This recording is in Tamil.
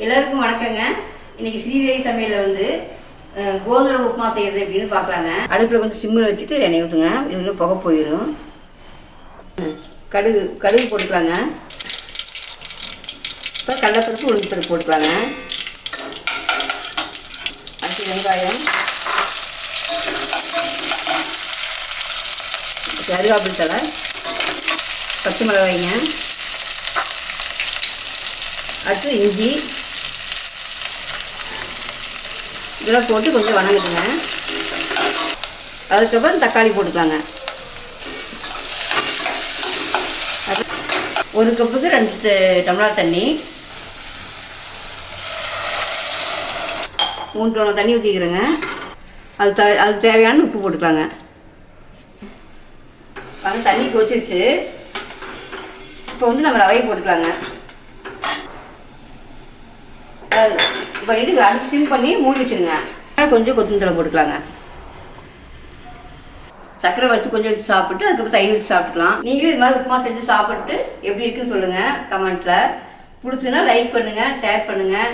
எல்லாருக்கும் வணக்கங்க. இன்னைக்கு ஸ்ரீதேவி சமையலில் வந்து கோதுமை உப்புமா செய்கிறது அப்படின்னு பார்க்கலாங்க. அடுப்பில் கொஞ்சம் சிம்மில் வச்சுட்டு எண்ணெய் ஊற்றுங்க. இன்னும் புகை போயிடும். கடுகு போட்டுக்கலாங்க. இப்போ கடலைப்பருப்பு உளுந்து பருப்பு போட்டுக்கலாங்க. அடுத்து வெங்காயம், கருவேப்பிலை தழை, பச்சை மிளகாய்ங்க, அடுத்து இஞ்சி இதெல்லாம் போட்டு கொஞ்சம் வணங்குதுங்க. அதுக்கப்புறம் தக்காளி போட்டுக்கலாங்க. ஒரு கப்புக்கு 2 டம்ளர் தண்ணி, 3 டம்ளர் தண்ணி ஊற்றிக்கிறேங்க. அதுக்கு தேவையான உப்பு போட்டுக்கலாங்க. அது தண்ணி கொதிச்சிருச்சு. இப்போ வந்து நம்ம ரவையை போட்டுக்கலாங்க. பண்ணிவிட்டு அடுப்பு சிம் பண்ணி மூடி வச்சுருங்க. கொஞ்சம் கொத்தமல்லி போட்டுக்கலாங்க. சர்க்கரை வச்சு கொஞ்சம் வச்சு சாப்பிட்டு அதுக்கப்புறம் தயிர் வச்சு சாப்பிட்டுக்கலாம். நீங்களும் இது மாதிரி உப்புமா செஞ்சு சாப்பிட்டு எப்படி இருக்குன்னு சொல்லுங்கள் கமெண்ட்டில். பிடிச்சுன்னா லைக் பண்ணுங்கள், ஷேர் பண்ணுங்கள்.